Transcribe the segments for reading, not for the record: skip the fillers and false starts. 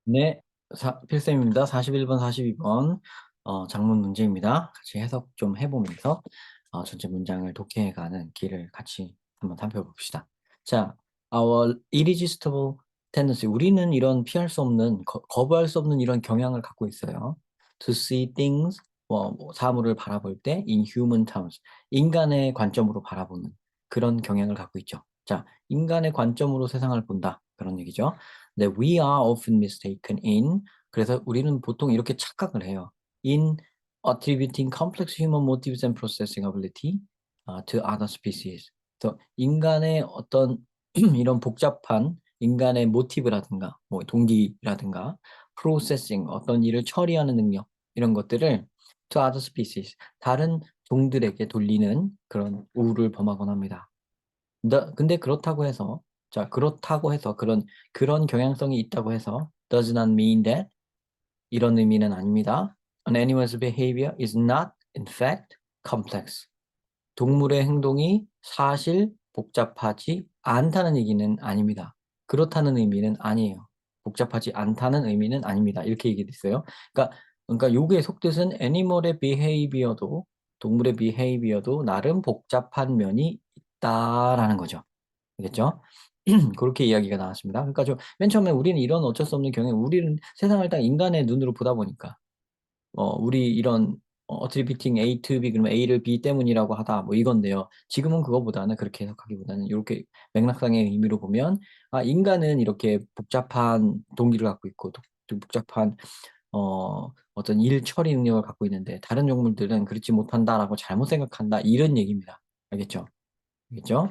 네, 필쌤입니다. 41번, 42번 장문 문제입니다. 같이 해석 좀 해보면서 전체 문장을 독해해가는 길을 같이 한번 살펴봅시다. 자, our irresistible tendency. 우리는 이런 피할 수 없는, 거부할 수 없는 이런 경향을 갖고 있어요. To see things, 사물을 바라볼 때 in human terms. 인간의 관점으로 바라보는 그런 경향을 갖고 있죠. 자, 인간의 관점으로 세상을 본다. 그런 얘기죠. 네, we are often mistaken in. 그래서 우리는 보통 이렇게 착각을 해요. in attributing complex human motives and processing ability to other species. 그래서 인간의 어떤 이런 복잡한 인간의 모티브라든가 뭐 동기라든가 프로세싱 어떤 일을 처리하는 능력 이런 것들을 to other species 다른 종들에게 돌리는 그런 우를 범하곤 합니다. 근데 그렇다고 해서 그렇다고 해서 그런 경향성이 있다고 해서 does not mean that 이런 의미는 아닙니다. An animal's behavior is not in fact complex. 동물의 행동이 사실 복잡하지 않다는 얘기는 아닙니다. 그렇다는 의미는 아니에요. 복잡하지 않다는 의미는 아닙니다. 이렇게 얘기됐어요. 그러니까 요게 속뜻은 애니멀의 behavior도 동물의 behavior도 나름 복잡한 면이 있다라는 거죠. 알겠죠? 그렇게 이야기가 나왔습니다. 그러니까 맨 처음에 우리는 이런 어쩔 수 없는 경향, 우리는 세상을 딱 인간의 눈으로 보다 보니까 우리 이런 attributing A to B 그러면 A를 B 때문이라고 하다 뭐 이건데요. 지금은 그거보다는 그렇게 해석하기보다는 이렇게 맥락상의 의미로 보면 인간은 이렇게 복잡한 동기를 갖고 있고 복잡한 어떤 일 처리 능력을 갖고 있는데 다른 동물들은 그렇지 못한다라고 잘못 생각한다 이런 얘기입니다. 알겠죠? 알겠죠?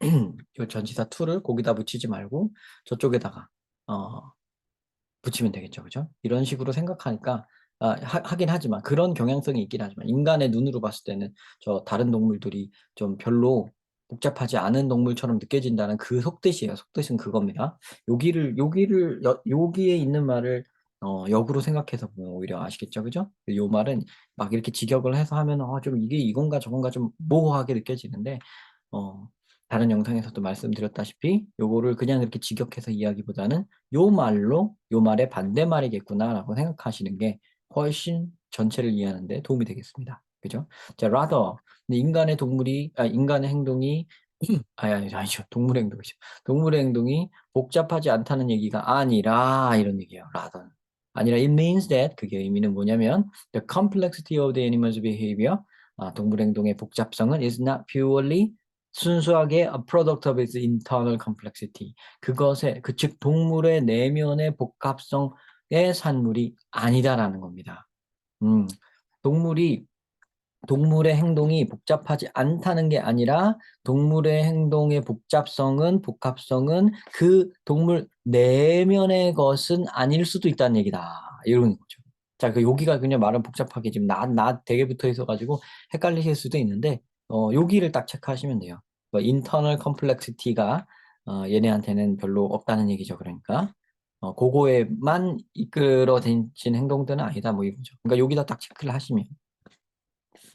이 전치사 to를 거기다 붙이지 말고 저쪽에다가 어, 붙이면 되겠죠. 그죠? 이런 식으로 생각하니까 하긴 하지만 그런 경향성이 있긴 하지만 인간의 눈으로 봤을 때는 저 다른 동물들이 좀 별로 복잡하지 않은 동물처럼 느껴진다는 그 속뜻이에요. 속뜻은 그겁니다. 여기에 있는 말을 역으로 생각해서 보면 오히려 아시겠죠? 그죠? 요 말은 막 이렇게 직역을 해서 하면 좀 이게 이건가 저건가 좀 모호하게 느껴지는데 어, 다른 영상에서도 말씀드렸다시피 요거를 그냥 이렇게 직역해서 이야기보다는 요 말의 반대말이겠구나라고 생각하시는 게 훨씬 전체를 이해하는 데 도움이 되겠습니다. 그죠? 자, rather 근데 인간의 행동이 아니죠. 동물의 행동이죠. 동물의 행동이 복잡하지 않다는 얘기가 아니라 이런 얘기예요. rather 아니라 it means that 그게 의미는 뭐냐면 the complexity of the animal's behavior 동물 행동의 복잡성은 is not purely 순수하게 a product of its internal complexity. 즉 동물의 내면의 복합성의 산물이 아니다라는 겁니다. 음, 동물이 동물의 행동이 복잡하지 않다는 게 아니라 동물의 행동의 복합성은 그 동물 내면의 것은 아닐 수도 있다는 얘기다. 이런 거죠. 자, 여기가 그냥 말은 복잡하게 지금 나 되게 붙어 있어가지고 헷갈리실 수도 있는데, 여기를 딱 체크하시면 돼요. internal complexity가 얘네한테는 별로 없다는 얘기죠. 그러니까. 그거에만 이끌어진 행동들은 아니다. 뭐 이거죠. 그러니까 여기다 딱 체크를 하시면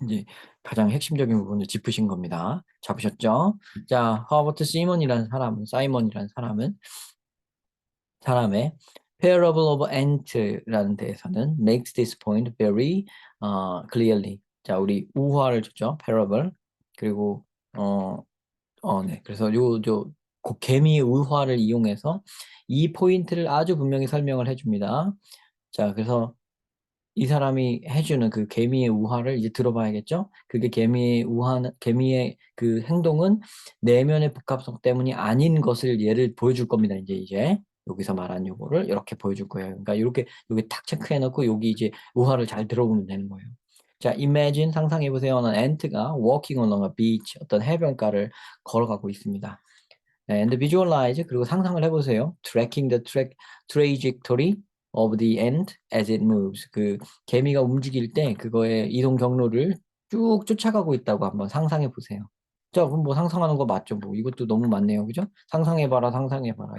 이제 가장 핵심적인 부분을 짚으신 겁니다. 잡으셨죠? 자, 허버트 사이먼이라는 사람의 Parable of Ant라는 데에서는 makes this point very clearly. 자, 우리 우화를 줬죠. Parable. 그리고 네. 그래서 그 개미의 우화를 이용해서 이 포인트를 아주 분명히 설명을 해줍니다. 자, 그래서 이 사람이 해주는 그 개미의 우화를 이제 들어봐야겠죠? 그게 개미의 그 행동은 내면의 복합성 때문이 아닌 것을 예를 보여줄 겁니다. 이제 여기서 말한 요거를 이렇게 보여줄 거예요. 그러니까 이렇게 여기 탁 체크해 놓고 여기 이제 우화를 잘 들어보면 되는 거예요. 자, imagine 상상해 보세요. ant가 walking along a beach 어떤 해변가를 걸어가고 있습니다. and visualize 그리고 상상을 해보세요. tracking the trajectory of the ant as it moves. 그 개미가 움직일 때 그거의 이동 경로를 쭉 쫓아가고 있다고 한번 상상해 보세요. 자, 그럼 뭐 상상하는 거 맞죠? 뭐 이것도 너무 많네요. 그죠? 상상해봐라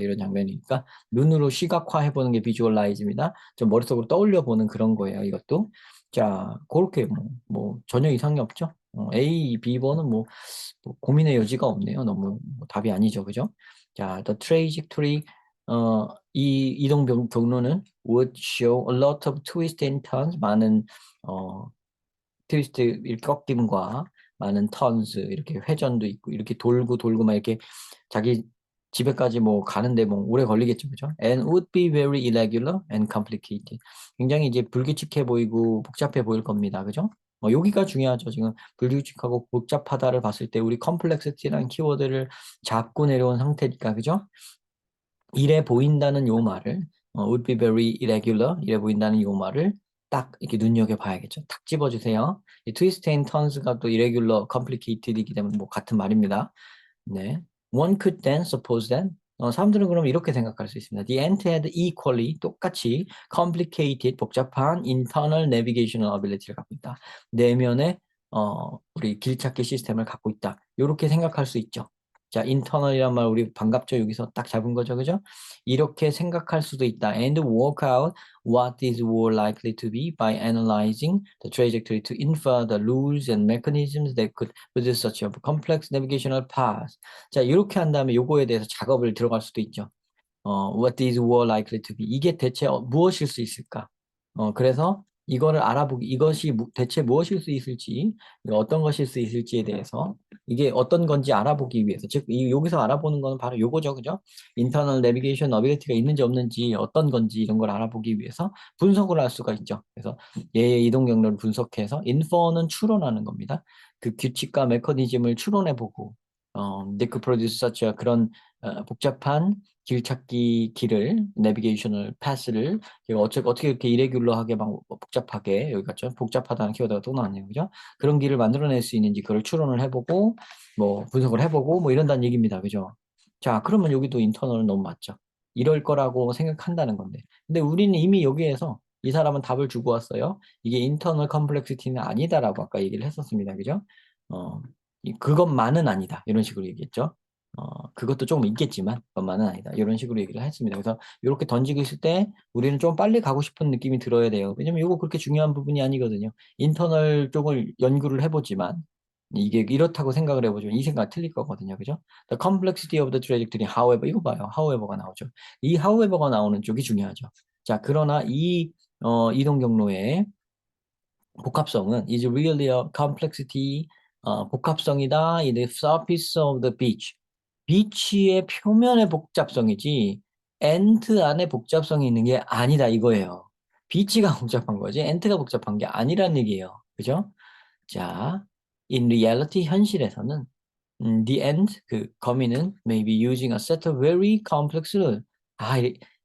이런 장면이니까 눈으로 시각화해 보는 게 비주얼라이즈입니다. 좀 머릿속으로 떠올려 보는 그런 거예요. 이것도. 자, 그렇게 뭐 전혀 이상이 없죠? A, B번은 뭐 고민의 여지가 없네요. 너무 답이 아니죠. 그죠? 자, the trajectory 이 이동 경로는 would show a lot of twists and turns, 많은 트위스트 꺾임과 많은 턴스, 이렇게 회전도 있고 이렇게 돌고 돌고 막 이렇게 자기 집에까지 뭐 가는데 뭐 오래 걸리겠죠, 그죠? And would be very irregular and complicated. 굉장히 이제 불규칙해 보이고 복잡해 보일 겁니다, 그죠? 여기가 중요하죠. 지금 불규칙하고 복잡하다를 봤을 때 우리 complexity라는 키워드를 잡고 내려온 상태니까, 그죠? 이래 보인다는 요 말을 would be very irregular, 이래 보인다는 요 말을 딱 이렇게 눈여겨봐야겠죠. 딱 집어주세요. 이 twist and turns가 또 irregular, complicated이기 때문에 뭐 같은 말입니다. 네. One could then suppose that 사람들은 그럼 이렇게 생각할 수 있습니다. The ant had equally, 똑같이 complicated, 복잡한 internal navigational ability를 갖고 있다. 내면에 우리 길찾기 시스템을 갖고 있다. 이렇게 생각할 수 있죠. 자, internal이란 말 우리 반갑죠? 여기서 딱 잡은 거죠, 그죠? 이렇게 생각할 수도 있다. And work out what is more likely to be by analyzing the trajectory to infer the rules and mechanisms that could produce such a complex navigational path. 자, 이렇게 한 다음에 요거에 대해서 작업을 들어갈 수도 있죠. what is more likely to be. 이게 대체 무엇일 수 있을까? 그래서 이거를 알아보기, 이것이 대체 무엇일 수 있을지, 어떤 것일 수 있을지에 대해서 이게 어떤 건지 알아보기 위해서, 즉, 여기서 알아보는 거는 바로 요거죠, 그죠? 인터널 내비게이션 어빌리티가 있는지 없는지, 어떤 건지 이런 걸 알아보기 위해서 분석을 할 수가 있죠. 그래서 얘의 이동 경로를 분석해서 infer는 추론하는 겁니다. 그 규칙과 메커니즘을 추론해보고, they could produce such a 그런 복잡한 길찾기 길을 내비게이션을 패스를 어떻게 이렇게 이레귤러하게 막 복잡하게 여기 같죠? 복잡하다는 키워드가 또 나왔네요, 그죠? 그런 길을 만들어낼 수 있는지 그걸 추론을 해보고 뭐 분석을 해보고 뭐 이런다는 얘기입니다, 그죠? 자, 그러면 여기도 인터널은 너무 맞죠? 이럴 거라고 생각한다는 건데, 근데 우리는 이미 여기에서 이 사람은 답을 주고 왔어요. 이게 인터널 컴플렉시티는 아니다라고 아까 얘기를 했었습니다, 그죠? 어, 그것만은 아니다 이런 식으로 얘기했죠. 그것도 조금 있겠지만 그것만은 아니다. 이런 식으로 얘기를 했습니다. 그래서 이렇게 던지고 있을 때 우리는 좀 빨리 가고 싶은 느낌이 들어야 돼요. 왜냐면 이거 그렇게 중요한 부분이 아니거든요. 인터널 쪽을 연구를 해보지만 이게 이렇다고 생각을 해보지만 이 생각 틀릴 거거든요. 그죠? The complexity of the trajectory, however, 이거 봐요. however가 나오죠. 이 however가 나오는 쪽이 중요하죠. 자, 그러나 이 이동 경로의 복합성은 is really a complexity, 복합성이다. in the surface of the beach. 비치의 표면의 복잡성이지 엔트 안에 복잡성이 있는 게 아니다 이거예요. 비치가 복잡한 거지 엔트가 복잡한 게 아니란 얘기예요. 그죠? 자, in reality 현실에서는 the ant 그 거미는 may be using a set of very complex rule.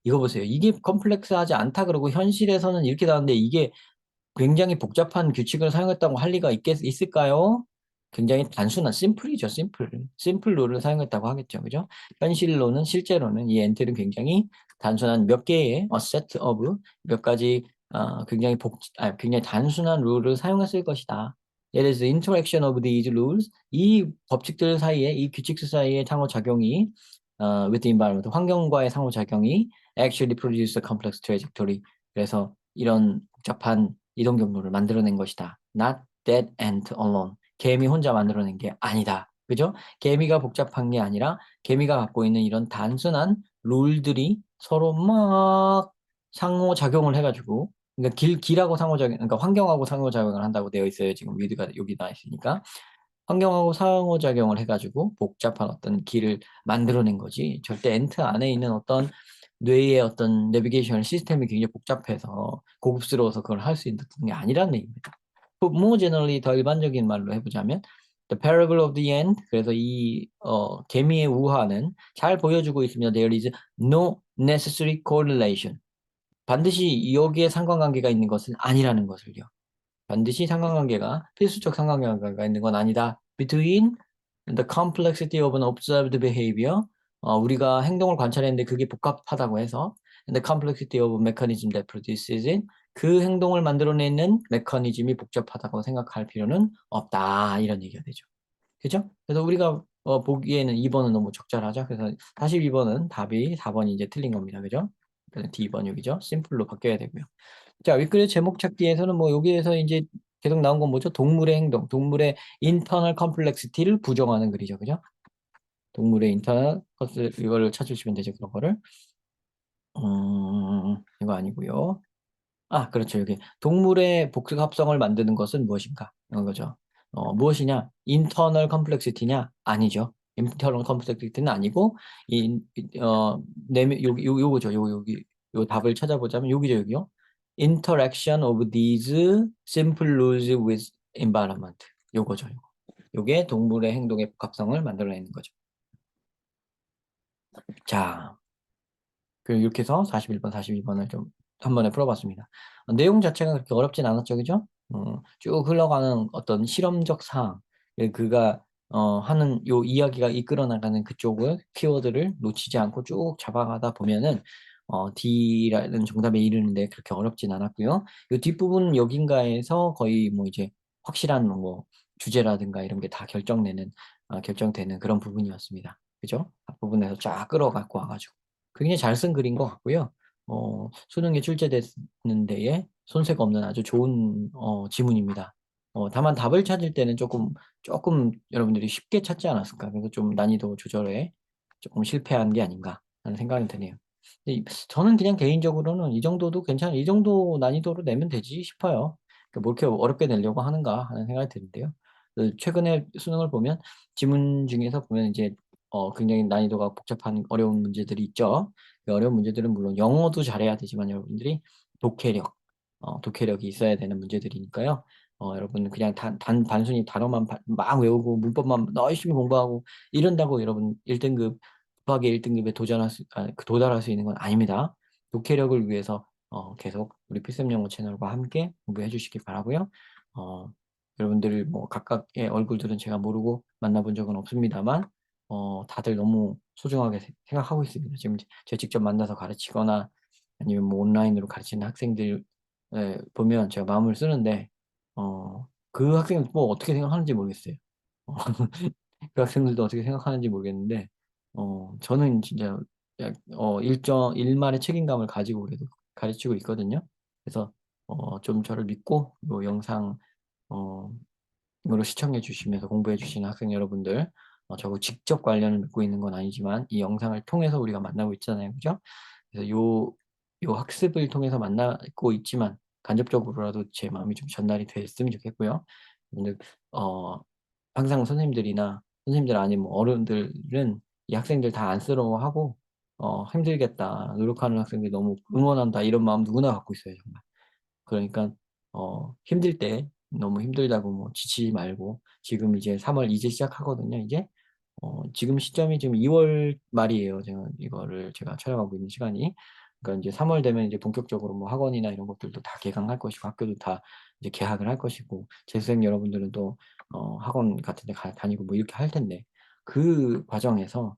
이거 보세요. 이게 컴플렉스하지 않다 그러고 현실에서는 이렇게 나오는데 이게 굉장히 복잡한 규칙을 사용했다고 할 리가 있을까요? 굉장히 단순한 심플이죠, 심플. 심플 룰을 사용했다고 하겠죠, 그죠? 현실로는, 실제로는 이 엔트는 굉장히 단순한 몇 개의 set of 몇 가지 굉장히 단순한 룰을 사용했을 것이다. 예를 들어서 interaction of these rules, 이 법칙들 사이에, 이 규칙들 사이의 상호작용이 with the environment, 환경과의 상호작용이 actually produce a complex trajectory. 그래서 이런 복잡한 이동 경로를 만들어낸 것이다. Not that ant alone. 개미 혼자 만들어낸 게 아니다. 그죠? 개미가 복잡한 게 아니라 개미가 갖고 있는 이런 단순한 룰들이 서로 막 상호작용을 해가지고 그러니까 길하고 상호작용, 그러니까 환경하고 상호작용을 한다고 되어 있어요. 지금 위드가 여기 나와 있으니까. 환경하고 상호작용을 해가지고 복잡한 어떤 길을 만들어낸 거지. 절대 엔트 안에 있는 어떤 뇌의 어떤 내비게이션 시스템이 굉장히 복잡해서 고급스러워서 그걸 할 수 있는 게 아니라는 얘기입니다. more generally 더 일반적인 말로 해보자면 The parable of the ant. 그래서 이 개미의 우화는 잘 보여주고 있습니다. There is no necessary correlation. 반드시 여기에 상관관계가 있는 것은 아니라는 것을요. 반드시 상관관계가 필수적 상관관계가 있는 건 아니다. Between the complexity of an observed behavior, 우리가 행동을 관찰했는데 그게 복잡하다고 해서 and the complexity of a mechanism that produces it, 그 행동을 만들어내는 메커니즘이 복잡하다고 생각할 필요는 없다. 이런 얘기가 되죠. 그죠? 그래서 우리가 보기에는 2번은 너무 적절하죠. 그래서 42번은 답이 4번이 이제 틀린 겁니다. 그죠? 그래서 D번 여기죠. 심플로 바뀌어야 되고요. 자, 윗글의 제목 찾기에서는 뭐 여기에서 이제 계속 나온 건 뭐죠? 동물의 행동, 동물의 인터널 컴플렉시티를 부정하는 글이죠. 그죠? 동물의 인터널 이거를 찾으시면 되죠. 그런 거를. 이거 아니고요. 아, 그렇죠. 여기 동물의 복합성을 만드는 것은 무엇인가? 이런 거죠. 무엇이냐? 인터널 컴플렉시티냐? 아니죠. 인터널 컴플렉시티는 아니고 요거죠. 요 답을 찾아보자면 여기죠, 여기요. Interaction of these simple rules with environment. 요거죠, 요거. 요게 동물의 행동의 복합성을 만들어내는 거죠. 자, 이렇게 해서 41번, 42번을 좀 한 번에 풀어봤습니다. 내용 자체가 그렇게 어렵진 않았죠, 그죠? 쭉 흘러가는 어떤 실험적 사항, 그가 하는 요 이야기가 이끌어 나가는 그쪽을 키워드를 놓치지 않고 쭉 잡아가다 보면은 D라는 정답에 이르는데 그렇게 어렵진 않았고요. 요 뒷부분 여긴가에서 거의 뭐 이제 확실한 뭐 주제라든가 이런 게 다 결정되는 그런 부분이었습니다. 그죠? 앞부분에서 쫙 끌어갖고 와가지고. 굉장히 잘 쓴 글인 것 같고요. 수능에 출제되는 데에 손색 없는 아주 좋은 지문입니다. 다만 답을 찾을 때는 조금 여러분들이 쉽게 찾지 않았을까. 그래서 좀 난이도 조절에 조금 실패한 게 아닌가 하는 생각이 드네요. 저는 그냥 개인적으로는 이 정도도 괜찮아. 이 정도 난이도로 내면 되지 싶어요. 그러니까 뭐 이렇게 어렵게 내려고 하는가 하는 생각이 드는데요. 최근에 수능을 보면 지문 중에서 보면 이제 굉장히 난이도가 복잡한 어려운 문제들이 있죠. 그 어려운 문제들은 물론 영어도 잘해야 되지만 여러분들이 독해력, 독해력이 있어야 되는 문제들이니까요. 여러분 그냥 단순히 단어만 막 외우고 문법만 열심히 공부하고 이런다고 여러분 1등급, 급하게 1등급에 도달할 수 있는 건 아닙니다. 독해력을 위해서 계속 우리 필습 영어 채널과 함께 공부해 주시기 바라고요. 어, 여러분들 뭐 각각의 얼굴들은 제가 모르고 만나본 적은 없습니다만 다들 너무 소중하게 생각하고 있습니다. 지금 제가 직접 만나서 가르치거나 아니면 뭐 온라인으로 가르치는 학생들 보면 제가 마음을 쓰는데 그 학생은 뭐 어떻게 생각하는지 모르겠어요. 어, 그 학생들도 어떻게 생각하는지 모르겠는데 저는 진짜 일말의 책임감을 가지고 그래도 가르치고 있거든요. 그래서 좀 저를 믿고 요 영상 어, 으로 시청해 주시면서 공부해 주시는 학생 여러분들, 저하고 직접 관련을 맺고 있는 건 아니지만 이 영상을 통해서 우리가 만나고 있잖아요. 그죠? 그래서 요 학습을 통해서 만나고 있지만 간접적으로라도 제 마음이 좀 전달이 됐으면 좋겠고요. 여러분들 항상 선생님들 아닌 뭐 어른들은 이 학생들 다 안쓰러워하고 힘들겠다, 노력하는 학생들 너무 응원한다 이런 마음 누구나 갖고 있어요, 정말. 그러니까 힘들 때 너무 힘들다고 뭐 지치지 말고 지금 이제 3월 이제 시작하거든요. 이제 지금 시점이 지금 2월 말이에요. 제가 촬영하고 있는 시간이. 그러니까 이제 3월 되면 이제 본격적으로 뭐 학원이나 이런 것들도 다 개강할 것이고 학교도 다 이제 개학을 할 것이고 재수생 여러분들은 또 학원 같은 데 다니고 뭐 이렇게 할 텐데 그 과정에서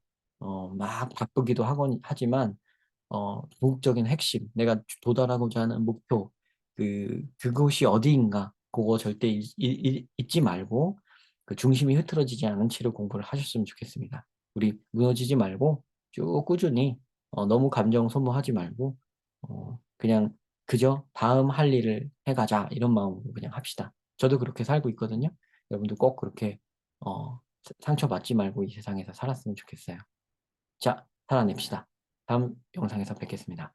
막 바쁘기도 하지만 궁극적인 핵심, 내가 도달하고자 하는 목표, 그곳이 어디인가, 그거 절대 잊지 말고, 그 중심이 흐트러지지 않은 채로 공부를 하셨으면 좋겠습니다. 우리 무너지지 말고, 쭉 꾸준히, 너무 감정 소모하지 말고, 그냥, 그저 다음 할 일을 해가자, 이런 마음으로 그냥 합시다. 저도 그렇게 살고 있거든요. 여러분도 꼭 그렇게, 상처받지 말고 이 세상에서 살았으면 좋겠어요. 자, 살아냅시다. 다음 영상에서 뵙겠습니다.